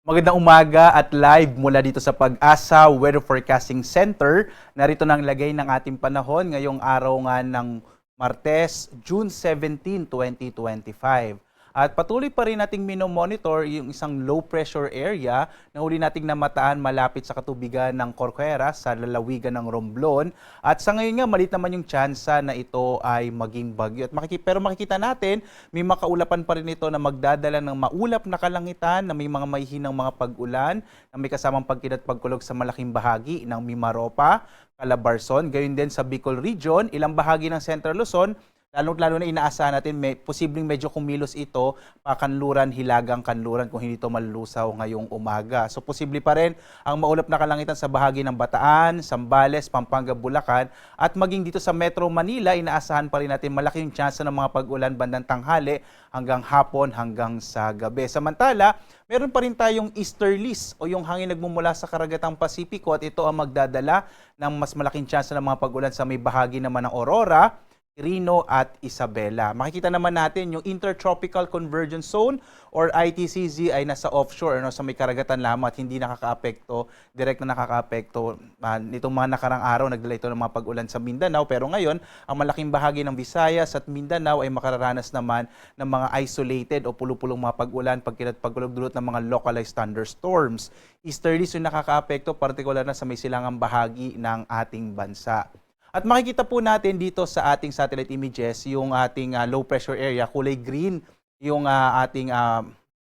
Magandang umaga at live mula dito sa Pag-asa Weather Forecasting Center. Narito na ang lagay ng ating panahon ngayong araw nga ng Martes, June 17, 2025. At patuloy pa rin nating minomonitor yung isang low pressure area na huli nating namataan malapit sa katubigan ng Corcuera sa lalawigan ng Romblon. At sa ngayon nga, malit naman yung tsansa na ito ay maging bagyo. Pero makikita natin, may makaulapan pa rin ito na magdadala ng maulap na kalangitan, na may mga mahihinang mga pag-ulan, na may kasamang pagkid at pagkulog sa malaking bahagi ng Mimaropa, Calabarzon, gayon din sa Bicol Region, ilang bahagi ng Central Luzon. Lalo na inaasahan natin, posibleng medyo kumilos ito pakanluran, hilagang kanluran kung hindi ito malulusaw ngayong umaga. So posible pa rin ang maulap na kalangitan sa bahagi ng Bataan, Zambales, Pampanga, Bulacan at maging dito sa Metro Manila, inaasahan pa rin natin malaki yung tsansa ng mga pag-ulan bandang tanghali hanggang hapon hanggang sa gabi. Samantala, meron pa rin tayong easterlies o yung hangin nagmumula sa karagatang Pasipiko at ito ang magdadala ng mas malaking tsansa ng mga pag-ulan sa may bahagi naman ng Aurora, Quirino at Isabela. Makikita naman natin yung Intertropical Convergence Zone or ITCZ ay nasa offshore, sa may karagatan lamang at hindi nakakaapekto, direct na nakakaapekto. Nitong mga nakarang araw, nagdala ito ng mga pag-ulan sa Mindanao, pero ngayon, ang malaking bahagi ng Visayas at Mindanao ay makararanas naman ng mga isolated o pulupulong mga pag-ulan, pagkulog dulot ng mga localized thunderstorms. Easterlies yung nakakaapekto, partikular na sa may silangang bahagi ng ating bansa. At makikita po natin dito sa ating satellite images yung ating low pressure area, kulay green yung ating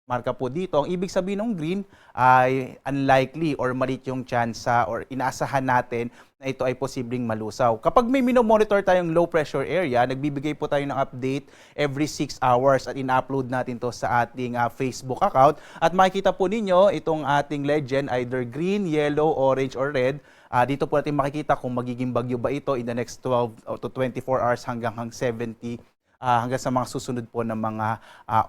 marka po dito. Ang ibig sabihin ng green ay unlikely or maliit yung tsansa or inaasahan natin na ito ay posibleng malusaw. Kapag may minomonitor tayong low pressure area, nagbibigay po tayo ng update every 6 hours at ina-upload natin to sa ating Facebook account. At makikita po ninyo itong ating legend, either green, yellow, orange, or red. Dito po natin makikita kung magiging bagyo ba ito in the next 12 to 24 hours hanggang 70 hanggang sa mga susunod po ng mga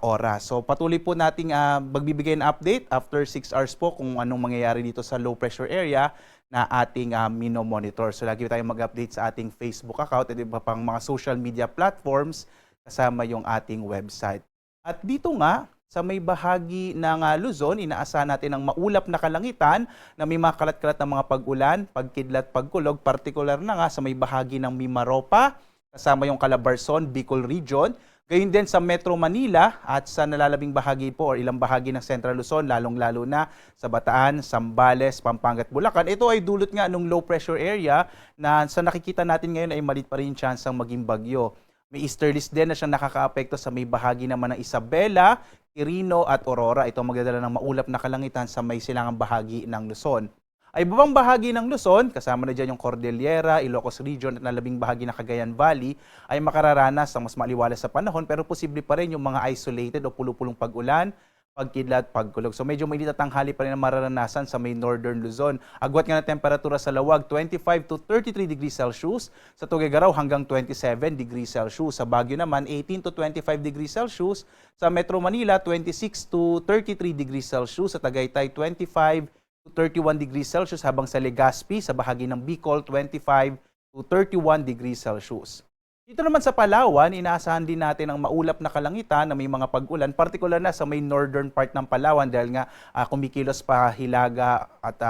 oras. So patuloy po nating magbibigay ng update after 6 hours po kung anong mangyayari dito sa low pressure area na ating minomonitor. So lagi tayong mag-update sa ating Facebook account at iba pang mga social media platforms kasama yung ating website. At dito nga, sa may bahagi ng Luzon, inaasahan natin ang maulap na kalangitan na may mga kalat-kalat na mga pag-ulan, pagkidlat, pagkulog, partikular na nga sa may bahagi ng Mimaropa, kasama yung Calabarzon, Bicol Region, gayon din sa Metro Manila at sa nalalabing bahagi po or ilang bahagi ng Central Luzon, lalong-lalo na sa Bataan, Zambales, Pampanga at Bulacan. Ito ay dulot nga ng low pressure area na sa nakikita natin ngayon ay malit pa rin yung chance ng maging bagyo. May easterlies din na siyang nakakaapekto sa may bahagi naman ng Isabela, Quirino at Aurora. Ito ang magdadala ng maulap na kalangitan sa may silangang bahagi ng Luzon. Ay ibang bahagi ng Luzon, kasama na dyan yung Cordillera, Ilocos Region at nalabing bahagi ng Cagayan Valley, ay makararanas ng mas maliwalas sa panahon pero posible pa rin yung mga isolated o pulupulong pag-ulan, pagkidlat, pagkulog. So medyo mainit at tanghali pa rin ang mararanasan sa may Northern Luzon. Agwat nga na temperatura sa Lawag, 25 to 33 degrees Celsius. Sa Tuguegarao hanggang 27 degrees Celsius. Sa Baguio naman, 18 to 25 degrees Celsius. Sa Metro Manila, 26 to 33 degrees Celsius. Sa Tagaytay, 25 to 31 degrees Celsius. Habang sa Legazpi, sa bahagi ng Bicol, 25 to 31 degrees Celsius. Dito naman sa Palawan, inaasahan din natin ang maulap na kalangitan na may mga pag-ulan, partikular na sa may northern part ng Palawan dahil nga kumikilos pa hilaga at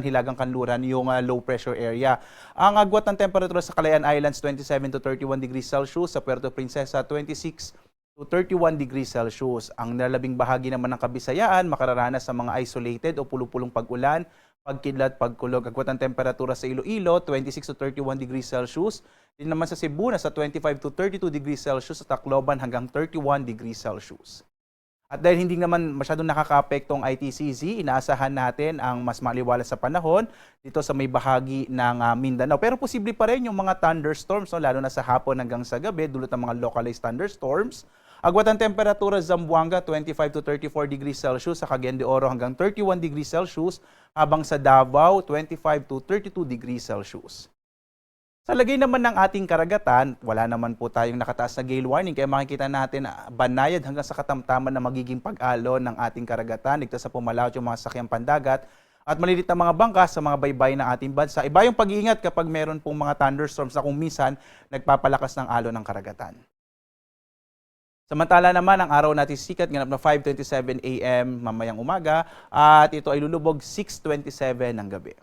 hilagang kanluran yung low pressure area. Ang agwat ng temperatura sa Calayan Islands, 27 to 31 degrees Celsius, sa Puerto Princesa, 26 to 31 degrees Celsius. Ang nalabing bahagi naman ng Kabisayaan, makararanas sa mga isolated o pulupulong pag-ulan, pagkidlat, pagkulog. Agwat ng temperatura sa Iloilo, 26 to 31 degrees Celsius. Din naman sa Cebu, nasa 25 to 32 degrees Celsius, sa Tacloban hanggang 31 degrees Celsius. At dahil hindi naman masyadong nakakaapekto ang ITCZ, inaasahan natin ang mas maliwalas sa panahon dito sa may bahagi ng Mindanao. Pero posible pa rin yung mga thunderstorms, lalo na sa hapon hanggang sa gabi, dulot ng mga localized thunderstorms. Agwat ang temperatura sa Zamboanga, 25 to 34 degrees Celsius, sa Cagayan de Oro hanggang 31 degrees Celsius, habang sa Davao, 25 to 32 degrees Celsius. Sa lagay naman ng ating karagatan, wala naman po tayong nakataas na gale warning, kaya makikita natin banayad hanggang sa katamtaman na magiging pag-alon ng ating karagatan, ligtas sa pumalawat yung mga sakyang pandagat at malilit na mga bangka sa mga baybayin ng ating bansa. Iba yung pag-iingat kapag meron pong mga thunderstorms na kung minsan nagpapalakas ng alon ng karagatan. Samantala naman, ang araw natin sikat, ganap na 5:27 a.m. mamayang umaga at ito ay lulubog 6:27 ng gabi.